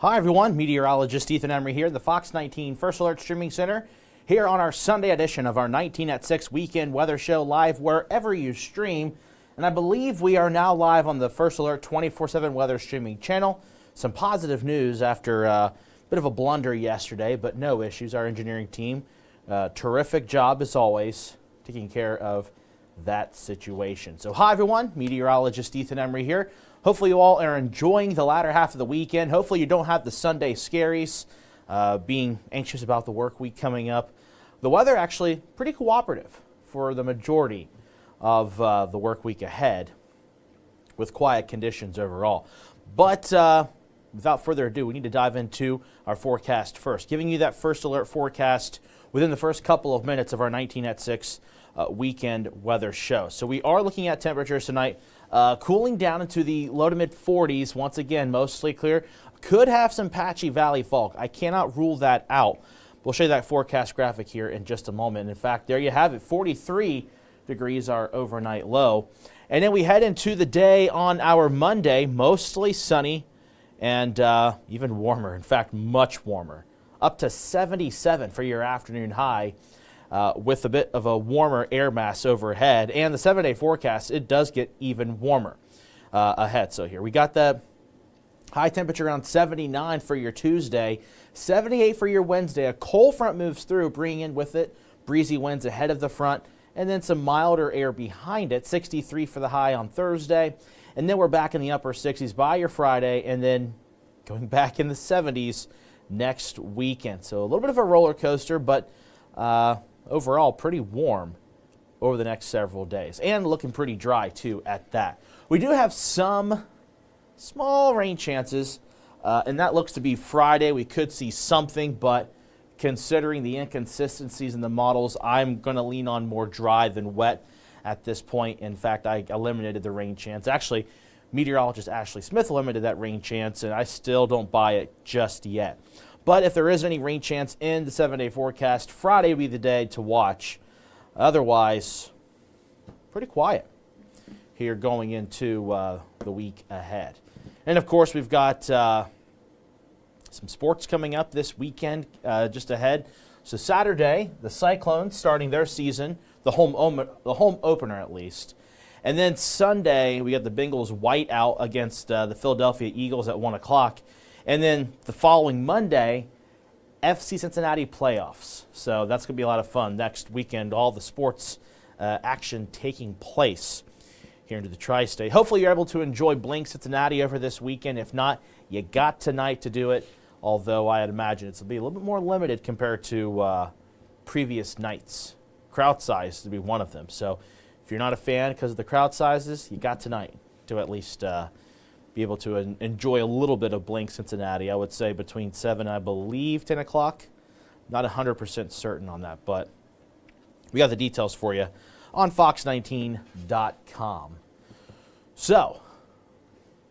Hi everyone, Meteorologist Emery here, the Fox 19 First Alert Streaming Center, here on our Sunday edition of our 19atSIX Weekend Weather Show, live wherever you stream. And I believe we are now live on the First Alert 24/7 Weather Streaming channel. Some positive news after a bit of a blunder yesterday, but no issues. Our engineering team, terrific job as always, taking care of that situation. So hi everyone, Meteorologist Emery here. Hopefully you all are enjoying the latter half of the weekend. Hopefully you don't have the Sunday scaries, being anxious about the work week coming up. The weather actually pretty cooperative for the majority of the work week ahead, with quiet conditions overall. But without further ado, we need to dive into our forecast first, giving you that first alert forecast within the first couple of minutes of our 19atSIX weekend weather show. So we are looking at temperatures tonight cooling down into the low to mid 40s. Once again, mostly clear. Could have some patchy valley fog. I cannot rule that out. We'll show you that forecast graphic here in just a moment. In fact, there you have it. 43 degrees our overnight low. And then we head into the day on our Monday, mostly sunny and even warmer. In fact, much warmer. Up to 77 for your afternoon high. With a bit of a warmer air mass overhead, and the 7-day forecast, it does get even warmer ahead. So here we got the high temperature around 79 for your Tuesday, 78 for your Wednesday. A cold front moves through, bringing in with it breezy winds ahead of the front, and then some milder air behind it. 63 for the high on Thursday, and then we're back in the upper 60s by your Friday, and then going back in the 70s next weekend. So a little bit of a roller coaster, but overall pretty warm over the next several days, and looking pretty dry too at that. We do have some small rain chances, and that looks to be Friday. We could see something, but considering the inconsistencies in the models, I'm going to lean on more dry than wet at this point. In fact, I eliminated the rain chance. Actually, meteorologist Ashley Smith eliminated that rain chance, and I still don't buy it just yet. But if there is any rain chance in the 7-day forecast, Friday will be the day to watch. Otherwise, pretty quiet here going into the week ahead. And of course, we've got some sports coming up this weekend just ahead. So Saturday, the Cyclones starting their season, the home opener at least. And then Sunday, we got the Bengals white out against the Philadelphia Eagles at 1 o'clock. And then the following Monday, FC Cincinnati playoffs. So that's going to be a lot of fun next weekend. All the sports action taking place here into the tri-state. Hopefully you're able to enjoy Blink Cincinnati over this weekend. If not, you got tonight to do it. Although I'd imagine it's will be a little bit more limited compared to previous nights. Crowd size to be one of them. So if you're not a fan because of the crowd sizes, you got tonight to at least be able to enjoy a little bit of Blink Cincinnati. I would say between 7 and I believe 10 o'clock. Not 100% certain on that, but we got the details for you on fox19.com. So,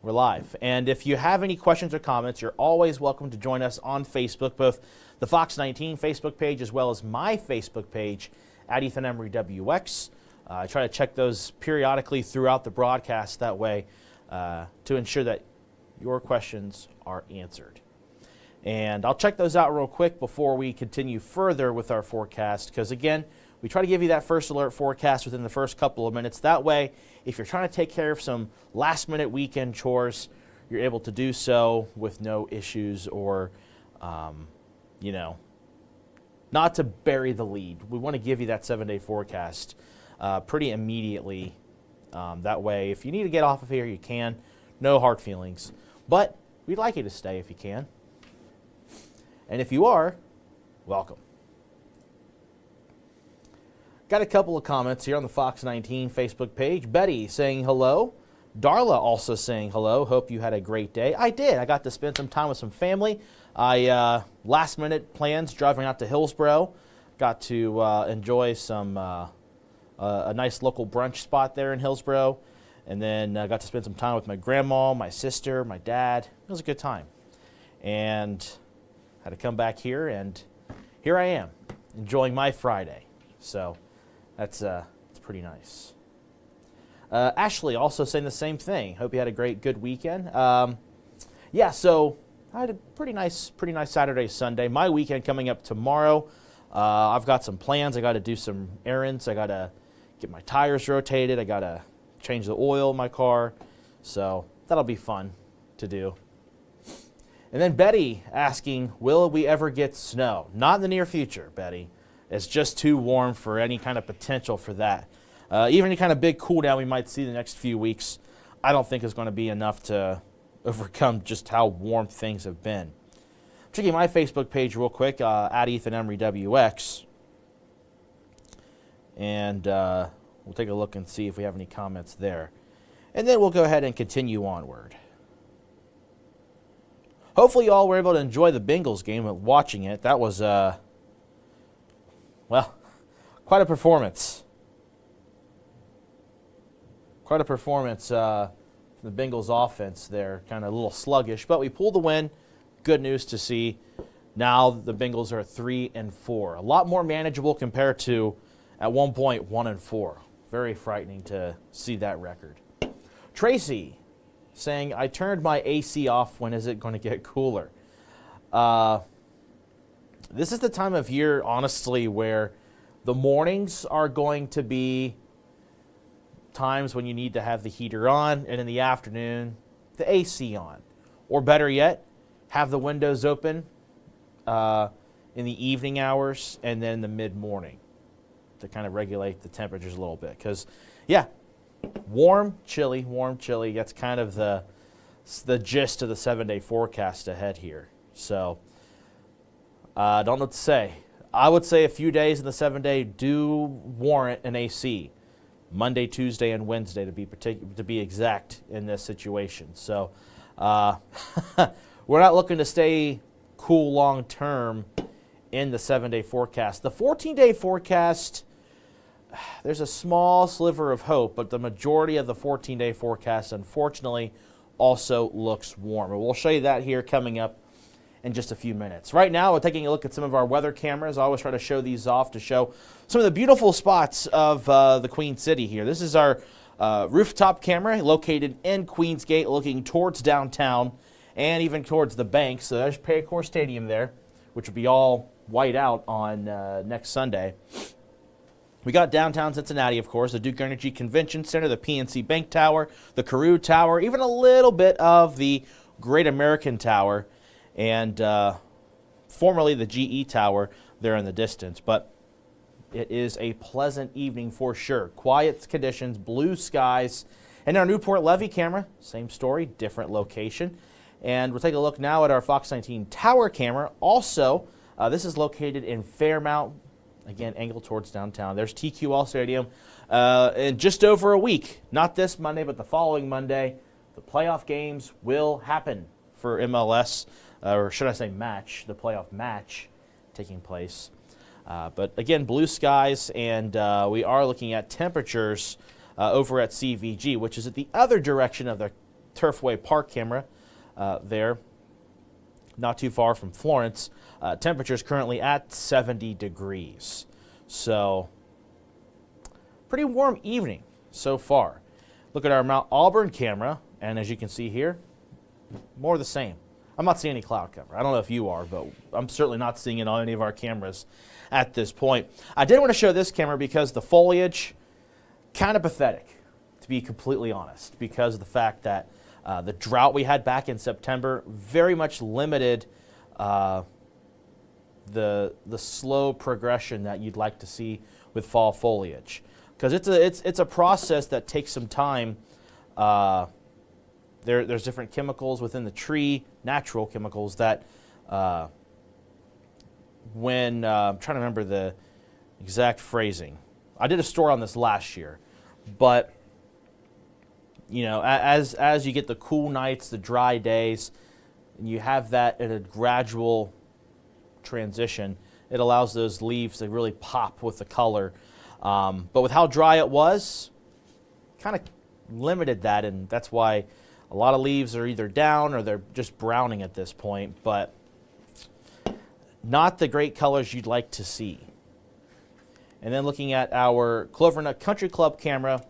we're live. And if you have any questions or comments, you're always welcome to join us on Facebook, both the Fox 19 Facebook page as well as my Facebook page at Ethan Emery WX. I try to check those periodically throughout the broadcast. That way, to ensure that your questions are answered. And I'll check those out real quick before we continue further with our forecast, because again, we try to give you that first alert forecast within the first couple of minutes. That way, if you're trying to take care of some last minute weekend chores, you're able to do so with no issues or, not to bury the lead. We want to give you that 7-day forecast pretty immediately. That way, if you need to get off of here, you can. No hard feelings. But we'd like you to stay if you can. And if you are, welcome. Got a couple of comments here on the Fox 19 Facebook page. Betty saying hello. Darla also saying hello. Hope you had a great day. I did. I got to spend some time with some family. I last minute plans driving out to Hillsborough. Got to enjoy some a nice local brunch spot there in Hillsborough, and then got to spend some time with my grandma, my sister, my dad. It was a good time, and had to come back here, and here I am enjoying my Friday. So that's pretty nice. Ashley also saying the same thing. Hope you had a good weekend. Yeah, so I had a pretty nice Saturday, Sunday. My weekend coming up tomorrow. I've got some plans. I got to do some errands. I got to get my tires rotated. I got to change the oil in my car. So that'll be fun to do. And then Betty asking, will we ever get snow? Not in the near future, Betty. It's just too warm for any kind of potential for that. Even any kind of big cool down we might see the next few weeks, I don't think is going to be enough to overcome just how warm things have been. Checking my Facebook page real quick, at Ethan Emery WX. And we'll take a look and see if we have any comments there. And then we'll go ahead and continue onward. Hopefully you all were able to enjoy the Bengals game watching it. That was, well, quite a performance. Quite a performance from the Bengals offense there. Kind of a little sluggish, but we pulled the win. Good news to see. Now the Bengals are 3-4. A lot more manageable compared to, at one point, 1-4. Very frightening to see that record. Tracy saying, I turned my AC off. When is it going to get cooler? This is the time of year, honestly, where the mornings are going to be times when you need to have the heater on, and in the afternoon, the AC on. Or better yet, have the windows open in the evening hours and then the mid-morning to kind of regulate the temperatures a little bit. Because, yeah, warm, chilly. That's kind of the gist of the 7-day forecast ahead here. So, I don't know what to say. I would say a few days in the 7-day do warrant an AC. Monday, Tuesday, and Wednesday to be exact in this situation. So, we're not looking to stay cool long term in the 7-day forecast. The 14-day forecast, there's a small sliver of hope, but the majority of the 14-day forecast, unfortunately, also looks warm. And we'll show you that here coming up in just a few minutes. Right now, we're taking a look at some of our weather cameras. I always try to show these off to show some of the beautiful spots of the Queen City here. This is our rooftop camera located in Queensgate, looking towards downtown and even towards the bank. So there's Paycor Stadium there, which will be all white out on next Sunday. We got downtown Cincinnati, of course, the Duke Energy Convention Center, the PNC Bank Tower, the Carew Tower, even a little bit of the Great American Tower, and formerly the GE Tower there in the distance. But it is a pleasant evening for sure. Quiet conditions, blue skies. And our Newport Levee camera, same story, different location. And we'll take a look now at our Fox 19 tower camera. Also, this is located in Fairmount. Again, angled towards downtown. There's TQL Stadium. In just over a week, not this Monday, but the following Monday, the playoff games will happen for MLS, or should I say match, the playoff match taking place. But again, blue skies, and we are looking at temperatures over at CVG, which is at the other direction of the Turfway Park camera there, not too far from Florence. Temperatures currently at 70 degrees. So, pretty warm evening so far. Look at our Mount Auburn camera, and as you can see here, more of the same. I'm not seeing any cloud cover. I don't know if you are, but I'm certainly not seeing it on any of our cameras at this point. I did want to show this camera because the foliage, kind of pathetic, to be completely honest, because of the fact that the drought we had back in September very much limited the slow progression that you'd like to see with fall foliage, because it's a process that takes some time. There's different chemicals within the tree, natural chemicals that when I'm trying to remember the exact phrasing. I did a story on this last year, but you know, as you get the cool nights, the dry days, and you have that in a gradual transition, it allows those leaves to really pop with the color. But with how dry it was, kind of limited that, and that's why a lot of leaves are either down or they're just browning at this point, but not the great colors you'd like to see. And then looking at our Clovernut Country Club camera,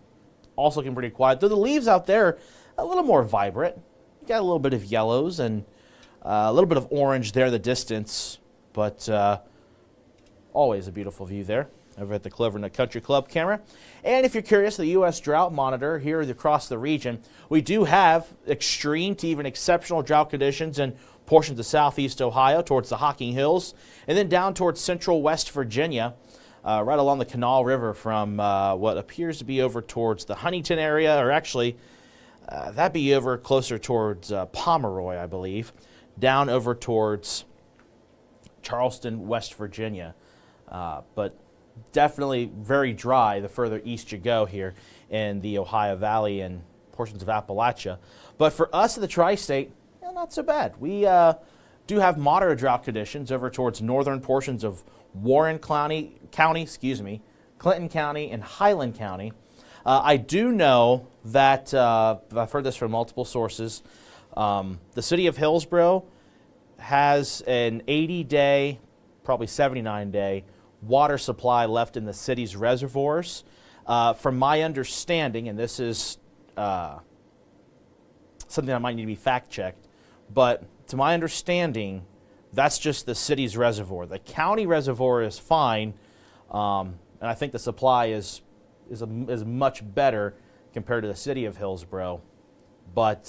also looking pretty quiet, though the leaves out there a little more vibrant. You got a little bit of yellows and A little bit of orange there in the distance, but always a beautiful view there over at the Clovernut Country Club camera. And if you're curious, the U.S. Drought Monitor here across the region, we do have extreme to even exceptional drought conditions in portions of southeast Ohio towards the Hocking Hills, and then down towards central West Virginia, right along the Kanawha River from what appears to be over towards the Huntington area, or actually that'd be over closer towards Pomeroy, I believe, down over towards Charleston, West Virginia. But definitely very dry the further east you go here in the Ohio Valley and portions of Appalachia. But for us in the tri-state, not so bad. We do have moderate drought conditions over towards northern portions of Warren County, Clinton County, and Highland County. I do know that, I've heard this from multiple sources, the city of Hillsborough has an 80-day, probably 79-day, water supply left in the city's reservoirs. From my understanding, and this is something that might need to be fact-checked, but to my understanding, that's just the city's reservoir. The county reservoir is fine, and I think the supply is much better compared to the city of Hillsborough. But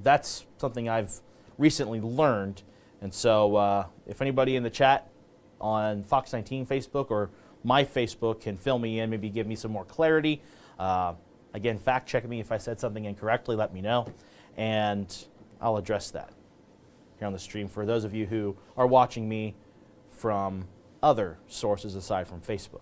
that's something I've recently learned, and so if anybody in the chat on Fox 19 Facebook or my Facebook can fill me in, maybe give me some more clarity. Again, fact check me if I said something incorrectly, let me know, and I'll address that here on the stream for those of you who are watching me from other sources aside from Facebook.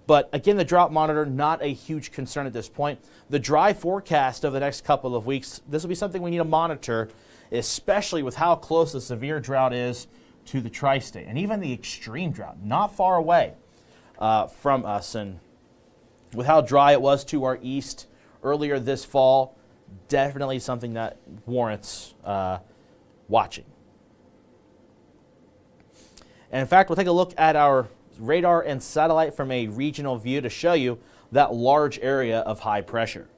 But again, the drought monitor, not a huge concern at this point. The dry forecast of the next couple of weeks, this will be something we need to monitor, especially with how close the severe drought is to the tri-state, and even the extreme drought, not far away from us. And with how dry it was to our east earlier this fall, definitely something that warrants watching. And in fact, we'll take a look at our radar and satellite from a regional view to show you that large area of high pressure.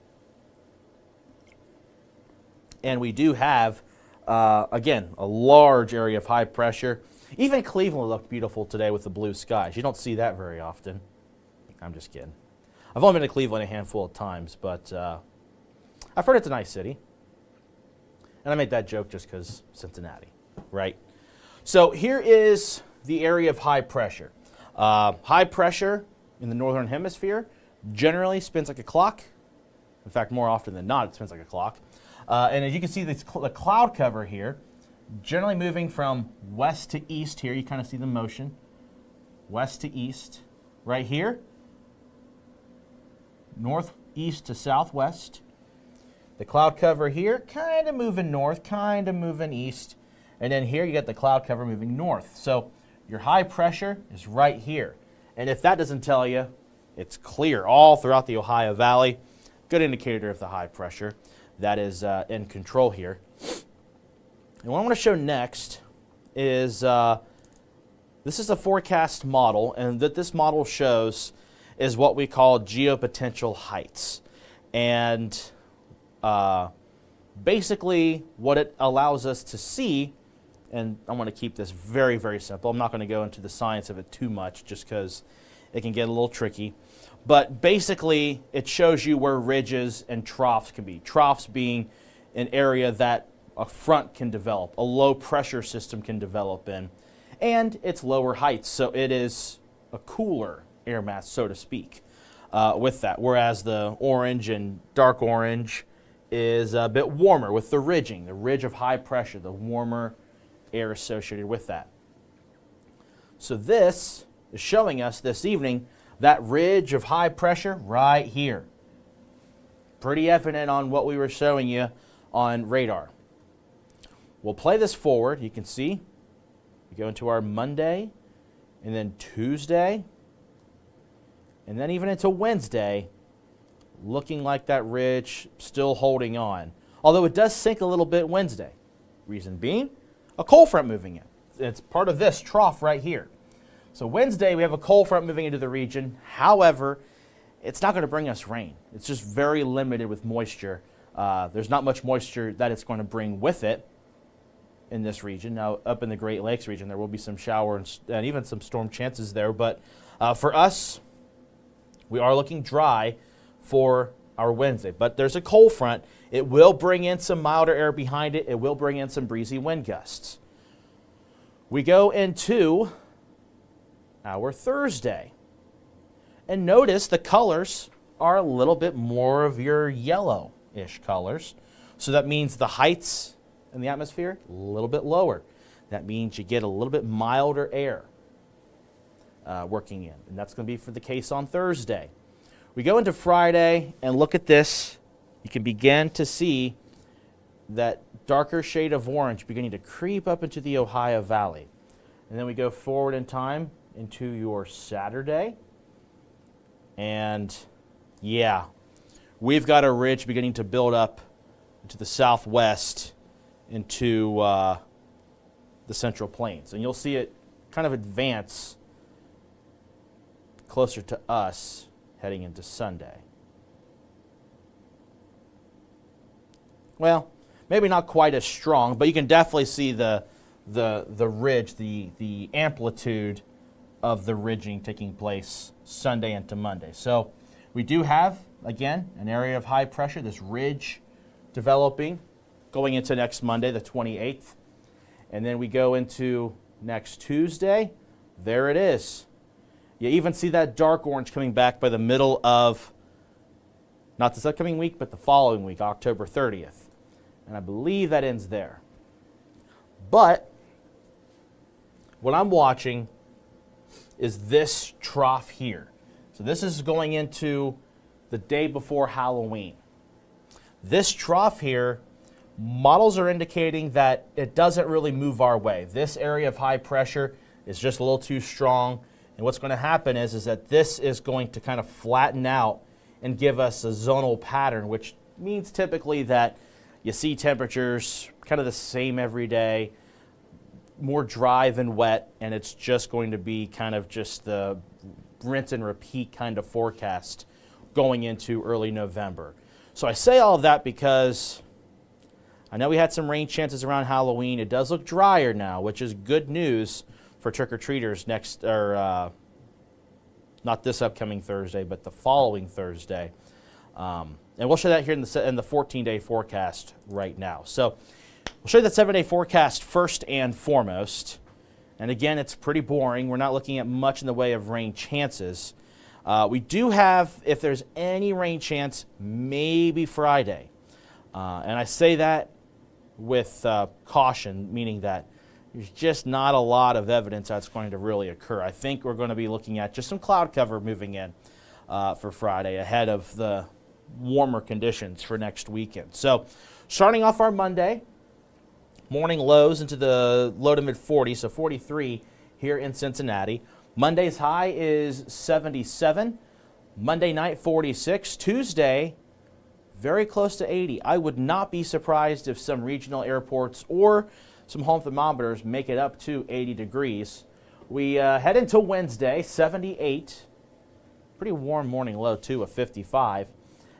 And we do have again, a large area of high pressure. Even Cleveland looked beautiful today with the blue skies. You don't see that very often. I'm just kidding. I've only been to Cleveland a handful of times, but I've heard it's a nice city. And I made that joke just because Cincinnati, right? So here is the area of high pressure. High pressure in the northern hemisphere generally spins like a clock. In fact, more often than not, it spins like a clock. And as you can see, the cloud cover here, generally moving from west to east here. You kind of see the motion. West to east. Right here, northeast to southwest. The cloud cover here, kind of moving north, kind of moving east. And then here you got the cloud cover moving north. So your high pressure is right here. And if that doesn't tell you, it's clear all throughout the Ohio Valley. Good indicator of the high pressure that is in control here. And what I want to show next is this is a forecast model, and that this model shows is what we call geopotential heights. And basically what it allows us to see, and I'm going to keep this very, very simple. I'm not going to go into the science of it too much just because it can get a little tricky. But basically, it shows you where ridges and troughs can be. Troughs being an area that a front can develop, a low pressure system can develop in, and it's lower heights. So it is a cooler air mass, so to speak, with that. Whereas the orange and dark orange is a bit warmer with the ridging, the ridge of high pressure, the warmer air associated with that. So this is showing us this evening that ridge of high pressure right here. Pretty evident on what we were showing you on radar. We'll play this forward. You can see we go into our Monday and then Tuesday and then even into Wednesday, looking like that ridge still holding on. Although it does sink a little bit Wednesday. Reason being, a cold front moving in. It's part of this trough right here. So Wednesday, we have a cold front moving into the region. However, it's not going to bring us rain. It's just very limited with moisture. There's not much moisture that it's going to bring with it. in this region. Now, up in the Great Lakes region, there will be some shower and even some storm chances there. But for us, we are looking dry for our Wednesday. But there's a cold front. It will bring in some milder air behind it. It will bring in some breezy wind gusts. We go into our Thursday. And notice the colors are a little bit more of your yellow-ish colors. So that means the heights in the atmosphere a little bit lower. That means you get a little bit milder air working in. And that's going to be for the case on Thursday. We go into Friday and look at this. You can begin to see that darker shade of orange beginning to creep up into the Ohio Valley. And then we go forward in time into your Saturday. And yeah, we've got a ridge beginning to build up into the southwest into the Central Plains. And you'll see it kind of advance closer to us heading into Sunday. Well, maybe not quite as strong, but you can definitely see the ridge, the amplitude of the ridging taking place Sunday into Monday. So we do have, again, an area of high pressure, this ridge developing going into next Monday, the 28th. And then we go into next Tuesday. There it is. You even see that dark orange coming back by the middle of, not this upcoming week, but the following week, October 30th. And I believe that ends there. But what I'm watching is this trough here. So this is going into the day before Halloween. This trough here, models are indicating that it doesn't really move our way. This area of high pressure is just a little too strong. And what's going to happen is that this is going to kind of flatten out and give us a zonal pattern, which means typically that you see temperatures kind of the same every day, more dry than wet, and it's just going to be kind of just the rinse and repeat kind of forecast going into early November. So I say all of that because I know we had some rain chances around Halloween. It does look drier now, which is good news for trick-or-treaters next, or not this upcoming Thursday, but the following Thursday. And we'll show that here in the 14-day forecast right now. So we'll show you that 7-day forecast first and foremost. And again, it's pretty boring. We're not looking at much in the way of rain chances. We do have, if there's any rain chance, maybe Friday. And I say that with caution, meaning that there's just not a lot of evidence that's going to really occur. I think we're going to be looking at just some cloud cover moving in for Friday ahead of the warmer conditions for next weekend. So starting off our Monday, morning lows into the low to mid 40s, so 43 here in Cincinnati. Monday's high is 77. Monday night, 46. Tuesday, very close to 80. I would not be surprised if some regional airports or some home thermometers make it up to 80 degrees. We head into Wednesday, 78. Pretty warm morning low, too, of 55.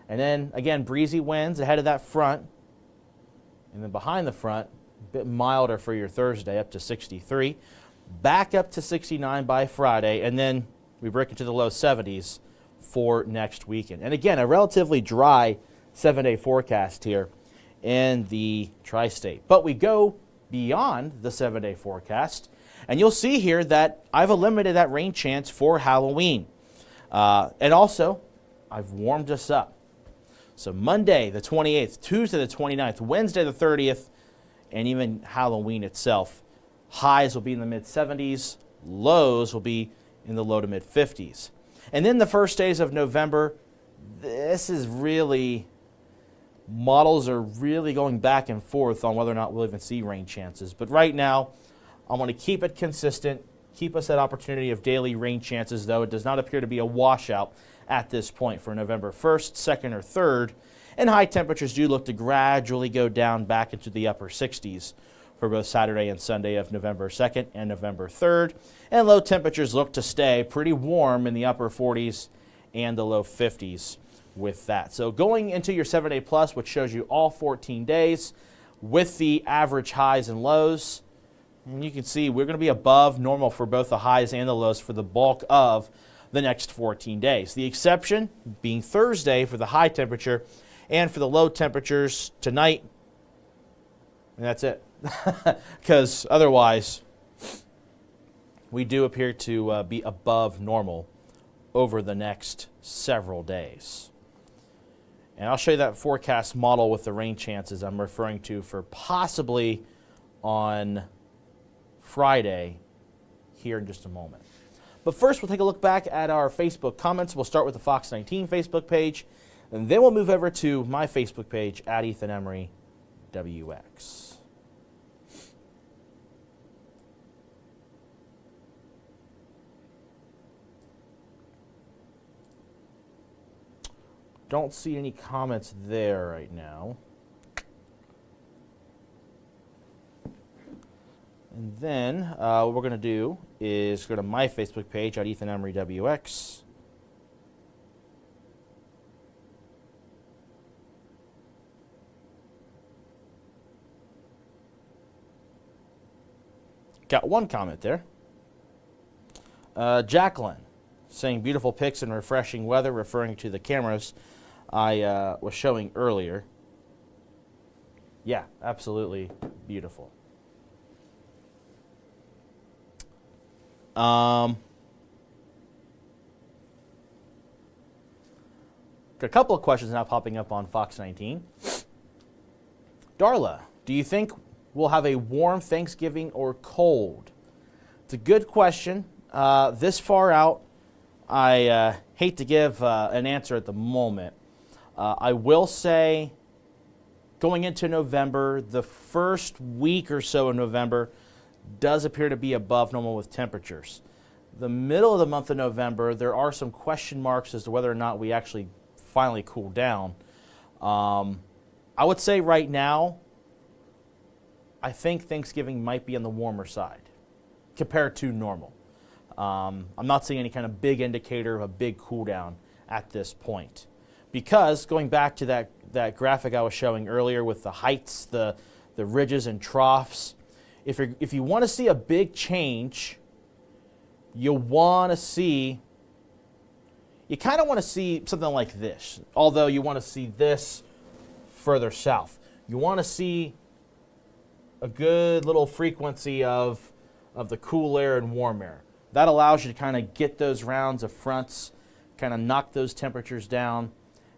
And then, again, breezy winds ahead of that front. And then behind the front, a bit milder for your Thursday, up to 63. Back up to 69 by Friday. And then we break into the low 70s for next weekend. And again, a relatively dry 7-day forecast here in the tri-state. But we go beyond the 7-day forecast, and you'll see here that I've eliminated that rain chance for Halloween. And also, I've warmed us up. So Monday the 28th, Tuesday the 29th, Wednesday the 30th, and even Halloween itself, highs will be in the mid-70s, lows will be in the low to mid-50s. And then the first days of November, this is really, models are really going back and forth on whether or not we'll even see rain chances. But right now, I want to keep it consistent, keep us that opportunity of daily rain chances, though it does not appear to be a washout at this point for November 1st, 2nd, or 3rd. And high temperatures do look to gradually go down back into the upper 60s for both Saturday and Sunday of November 2nd and November 3rd. And low temperatures look to stay pretty warm in the upper 40s and the low 50s with that. So going into your 7-day plus, which shows you all 14 days, with the average highs and lows. And you can see we're going to be above normal for both the highs and the lows for the bulk of the next 14 days. The exception being Thursday for the high temperature and for the low temperatures tonight. And that's it. Because otherwise, we do appear to be above normal over the next several days. And I'll show you that forecast model with the rain chances I'm referring to for possibly on Friday here in just a moment. But first, we'll take a look back at our Facebook comments. We'll start with the Fox 19 Facebook page, and then we'll move over to my Facebook page at Ethan Emery WX. Don't see any comments there right now. And then what we're going to do is go to my Facebook page at Ethan Emery WX. Got one comment there. Jacqueline saying beautiful pics and refreshing weather, referring to the cameras I was showing earlier. Yeah, absolutely beautiful. A couple of questions now popping up on Fox 19. Darla, do you think we'll have a warm Thanksgiving or cold? It's a good question. This far out, I hate to give an answer at the moment. I will say going into November, the first week or so in November does appear to be above normal with temperatures. The middle of the month of November, there are some question marks as to whether or not we actually finally cool down. I would say right now, I think Thanksgiving might be on the warmer side compared to normal. I'm not seeing any kind of big indicator of a big cool down at this point. Because going back to that graphic I was showing earlier with the heights, the ridges and troughs, if you want to see a big change, you kind of want to see something like this, although you want to see this further south. You want to see a good little frequency of the cool air and warm air. That allows you to kind of get those rounds of fronts, kind of knock those temperatures down,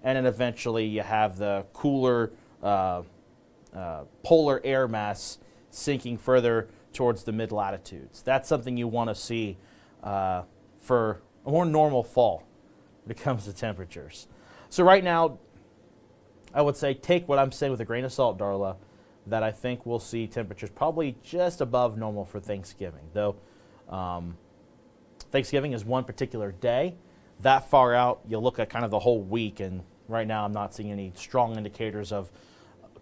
and then eventually you have the cooler polar air mass sinking further towards the mid-latitudes. That's something you want to see for a more normal fall when it comes to temperatures. So right now, I would say take what I'm saying with a grain of salt, Darla, that I think we'll see temperatures probably just above normal for Thanksgiving. Though Thanksgiving is one particular day. That far out, you look at kind of the whole week, and right now I'm not seeing any strong indicators of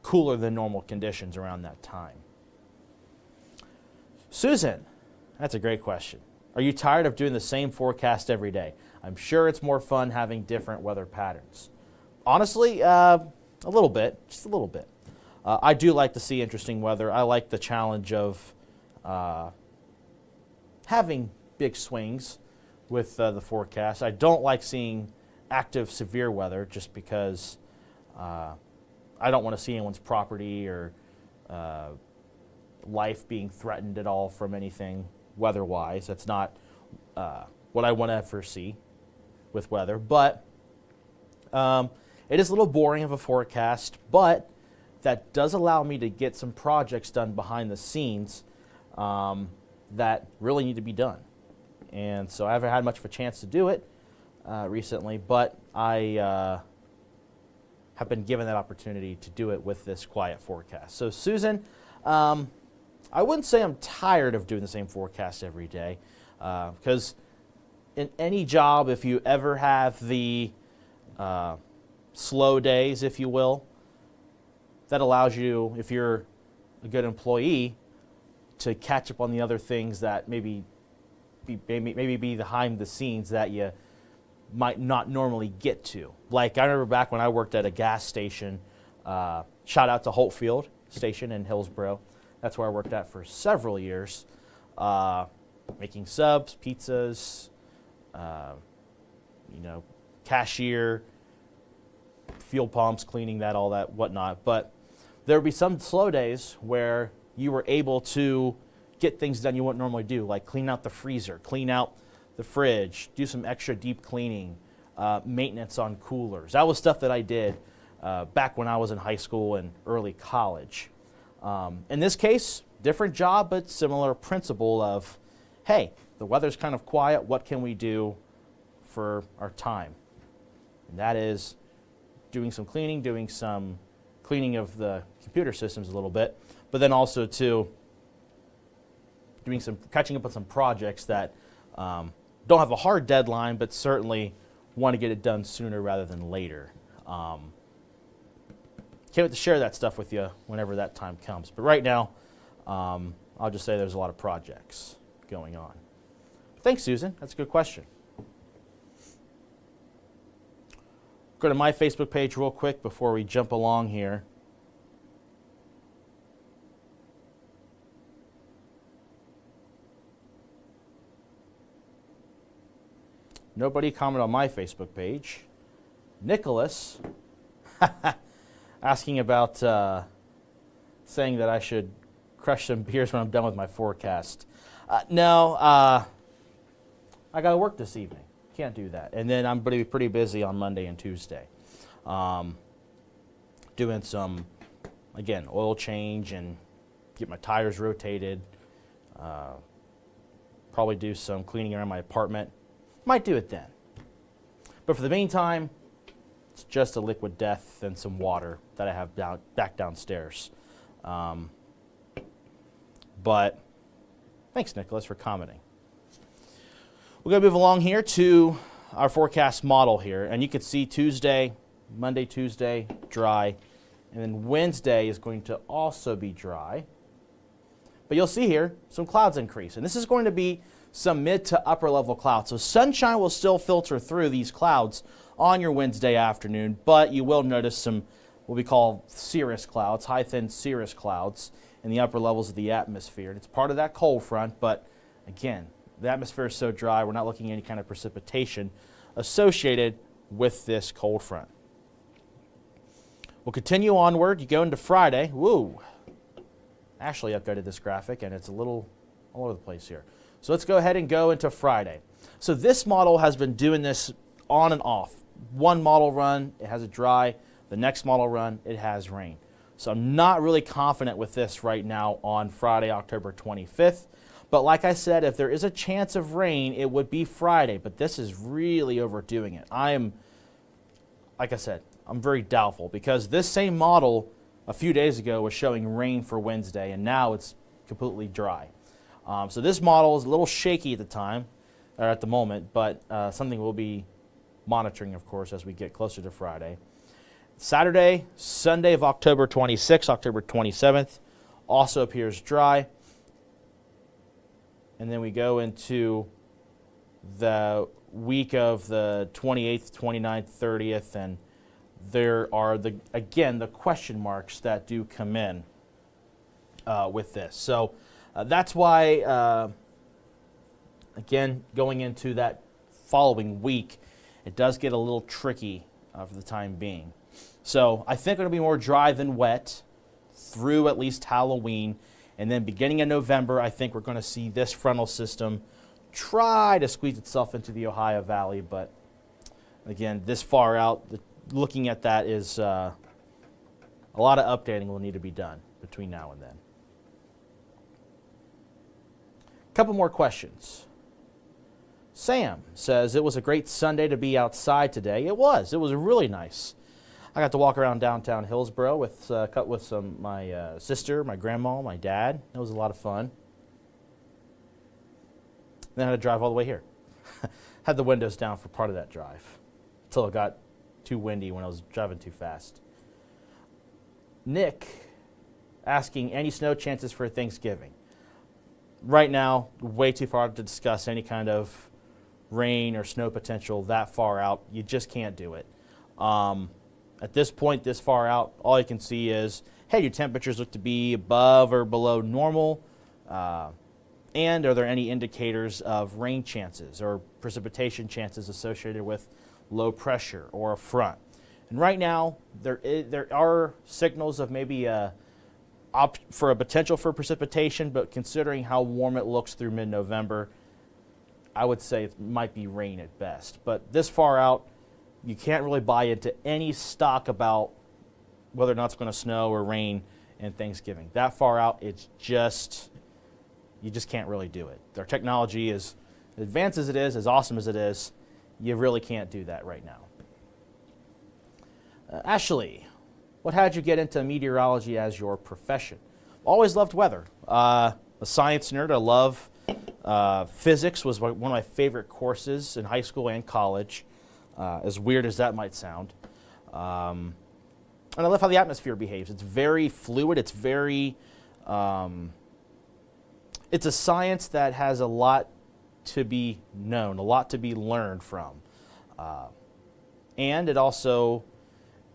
cooler than normal conditions around that time. Susan, that's a great question. Are you tired of doing the same forecast every day? I'm sure it's more fun having different weather patterns. Honestly, a little bit, just a little bit. I do like to see interesting weather. I like the challenge of having big swings with the forecast. I don't like seeing active severe weather just because I don't want to see anyone's property or life being threatened at all from anything weather-wise. That's not what I want to ever see with weather. But it is a little boring of a forecast, but that does allow me to get some projects done behind the scenes that really need to be done. And so I haven't had much of a chance to do it recently, but I have been given that opportunity to do it with this quiet forecast. So Susan, I wouldn't say I'm tired of doing the same forecast every day, because in any job, if you ever have the slow days, if you will, that allows you, if you're a good employee, to catch up on the other things that maybe be behind the scenes that you might not normally get to. Like I remember back when I worked at a gas station, shout out to Holtfield station in Hillsboro. That's where I worked at for several years, making subs, pizzas, cashier, fuel pumps, cleaning that, all that, whatnot. But there would be some slow days where you were able to get things done you wouldn't normally do, like clean out the freezer, clean out the fridge, do some extra deep cleaning, maintenance on coolers. That was stuff that I did back when I was in high school and early college. In this case, different job, but similar principle of, hey, the weather's kind of quiet, what can we do for our time? And that is doing some cleaning, doing some cleaning of the computer systems a little bit, but then also to catching up on some projects that don't have a hard deadline, but certainly want to get it done sooner rather than later. Can't wait to share that stuff with you whenever that time comes. But right now, I'll just say there's a lot of projects going on. Thanks, Susan. That's a good question. Go to my Facebook page real quick before we jump along here. Nobody commented on my Facebook page. Nicholas asking about saying that I should crush some beers when I'm done with my forecast. No, I got to work this evening. Can't do that. And then I'm going to be pretty busy on Monday and Tuesday. Doing some, again, oil change and get my tires rotated. Probably do some cleaning around my apartment. Might do it then. But for the meantime, it's just a liquid death and some water that I have back downstairs. But thanks, Nicholas, for commenting. We're going to move along here to our forecast model here. And you can see Monday, Tuesday, dry. And then Wednesday is going to also be dry. But you'll see here some clouds increase. And this is going to be some mid to upper level clouds. So sunshine will still filter through these clouds on your Wednesday afternoon, but you will notice some what we call cirrus clouds, high thin cirrus clouds in the upper levels of the atmosphere. And it's part of that cold front, but again, the atmosphere is so dry, we're not looking at any kind of precipitation associated with this cold front. We'll continue onward. You go into Friday. Woo! Ashley updated this graphic, and it's a little all over the place here. So let's go ahead and go into Friday. So this model has been doing this on and off. One model run, it has it dry. The next model run, it has rain. So I'm not really confident with this right now on Friday, October 25th. But like I said, if there is a chance of rain, it would be Friday. But this is really overdoing it. Like I said, I'm very doubtful because this same model a few days ago was showing rain for Wednesday, and now it's completely dry. So this model is a little shaky at the moment, but something we'll be monitoring, of course, as we get closer to Friday. Saturday, Sunday of October 26th, October 27th, also appears dry. And then we go into the week of the 28th, 29th, 30th, and there are, again, the question marks that do come in with this. So that's why, again, going into that following week, it does get a little tricky for the time being. So I think it'll be more dry than wet through at least Halloween. And then beginning in November, I think we're going to see this frontal system try to squeeze itself into the Ohio Valley. But again, this far out, looking at that is a lot of updating will need to be done between now and then. A couple more questions. Sam says, it was a great Sunday to be outside today. It was really nice. I got to walk around downtown Hillsboro with my sister, my grandma, my dad. It was a lot of fun. Then I had to drive all the way here. Had the windows down for part of that drive until it got too windy when I was driving too fast. Nick asking, any snow chances for Thanksgiving? Right now, way too far to discuss any kind of rain or snow potential that far out. You just can't do it. At this point, this far out, all you can see is hey, do temperatures look to be above or below normal? And are there any indicators of rain chances or precipitation chances associated with low pressure or a front? And right now, there are signals of maybe for a potential for precipitation, but considering how warm it looks through mid-November, I would say it might be rain at best. But this far out, you can't really buy into any stock about whether or not it's going to snow or rain in Thanksgiving. That far out, you just can't really do it. Their technology is as advanced as it is, as awesome as it is, you really can't do that right now. Ashley, what had you get into meteorology as your profession? Always loved weather. A science nerd. I love physics. Was one of my favorite courses in high school and college, as weird as that might sound. And I love how the atmosphere behaves. It's very fluid. It's very, it's a science that has a lot to be known, a lot to be learned from. And it also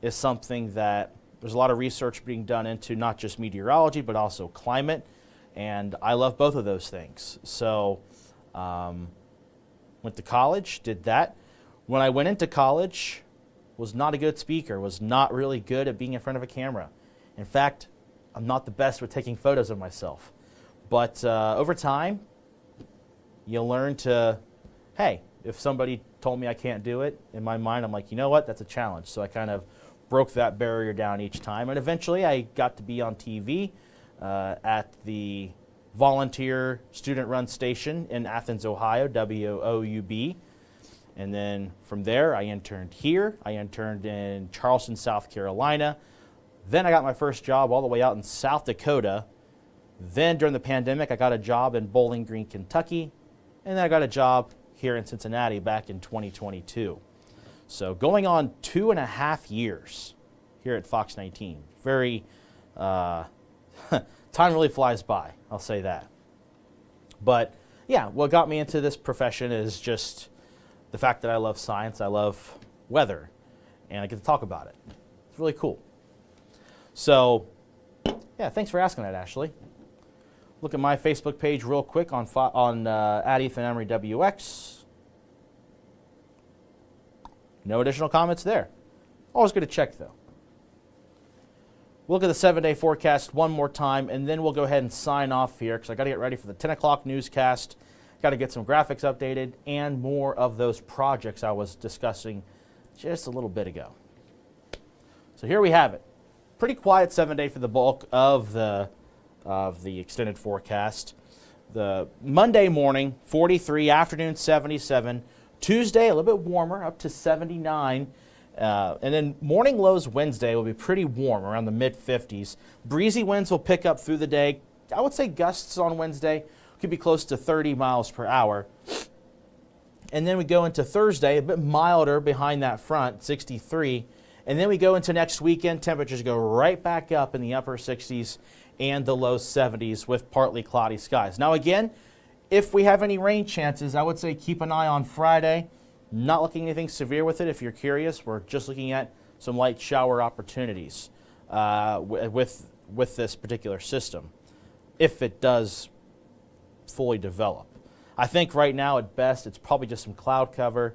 is something that there's a lot of research being done into not just meteorology, but also climate. And I love both of those things. So went to college, did that. When I went into college, was not a good speaker, was not really good at being in front of a camera. In fact, I'm not the best with taking photos of myself. But over time, you learn to, hey, if somebody told me I can't do it, in my mind, I'm like, you know what, that's a challenge. So I kind of broke that barrier down each time. And eventually I got to be on TV at the volunteer student-run station in Athens, Ohio, WOUB. And then from there, I interned here. I interned in Charleston, South Carolina. Then I got my first job all the way out in South Dakota. Then during the pandemic, I got a job in Bowling Green, Kentucky. And then I got a job here in Cincinnati back in 2022. So going on 2.5 years here at Fox 19. Very, time really flies by, I'll say that. But yeah, what got me into this profession is just the fact that I love science, I love weather, and I get to talk about it. It's really cool. So yeah, thanks for asking that, Ashley. Look at my Facebook page real quick on @Emery WX. No additional comments there. Always good to check, though. We'll look at the 7-day forecast one more time, and then we'll go ahead and sign off here because I got to get ready for the 10 o'clock newscast. Got to get some graphics updated and more of those projects I was discussing just a little bit ago. So here we have it. Pretty quiet 7-day for the bulk of the extended forecast. The Monday morning, 43, afternoon 77. Tuesday, a little bit warmer, up to 79. And then morning lows Wednesday will be pretty warm, around the mid-50s. Breezy winds will pick up through the day. I would say gusts on Wednesday could be close to 30 miles per hour. And then we go into Thursday, a bit milder behind that front, 63. And then we go into next weekend, temperatures go right back up in the upper 60s and the low 70s with partly cloudy skies. Now again, if we have any rain chances, I would say keep an eye on Friday. Not looking at anything severe with it. If you're curious, we're just looking at some light shower opportunities with this particular system, if it does fully develop. I think right now at best it's probably just some cloud cover,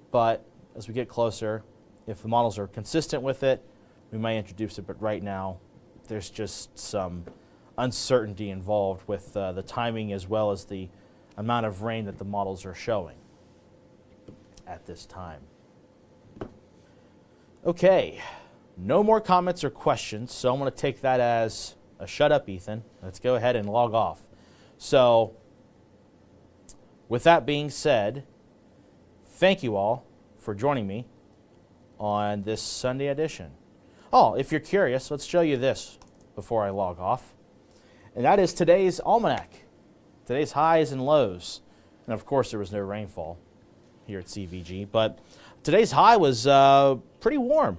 but as we get closer, if the models are consistent with it, we may introduce it, but right now there's just some uncertainty involved with the timing as well as the amount of rain that the models are showing at this time. Okay, no more comments or questions, so I'm going to take that as a shut up, Ethan. Let's go ahead and log off. So, with that being said, thank you all for joining me on this Sunday edition. Oh, if you're curious, let's show you this before I log off. And that is today's almanac, today's highs and lows. And of course, there was no rainfall here at CVG, but today's high was pretty warm.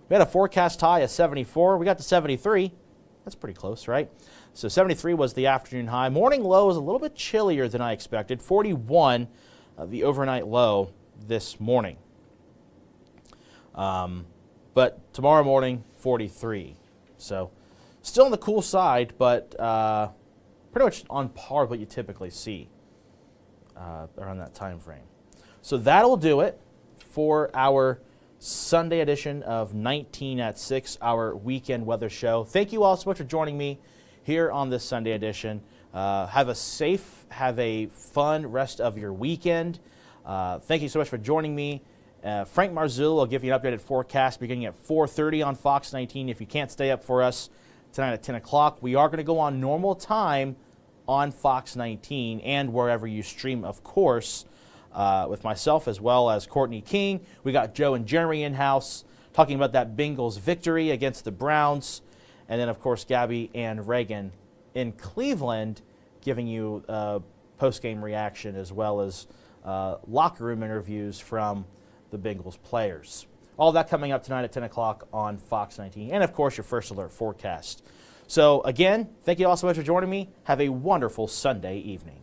We had a forecast high of 74. We got to 73. That's pretty close, right? So 73 was the afternoon high. Morning low was a little bit chillier than I expected. 41, the overnight low this morning. But tomorrow morning, 43. So still on the cool side, but pretty much on par with what you typically see around that time frame. So that'll do it for our Sunday edition of 19 at 6, our weekend weather show. Thank you all so much for joining me here on this Sunday edition. Have a fun rest of your weekend. Thank you so much for joining me. Frank Marzullo will give you an updated forecast beginning at 4:30 on Fox 19. If you can't stay up for us tonight at 10 o'clock, we are going to go on normal time on Fox 19 and wherever you stream, of course, with myself as well as Courtney King. We got Joe and Jeremy in-house talking about that Bengals victory against the Browns. And then, of course, Gabby and Reagan in Cleveland giving you post-game reaction as well as locker room interviews from the Bengals players. All that coming up tonight at 10 o'clock on Fox 19. And, of course, your First Alert forecast. So, again, thank you all so much for joining me. Have a wonderful Sunday evening.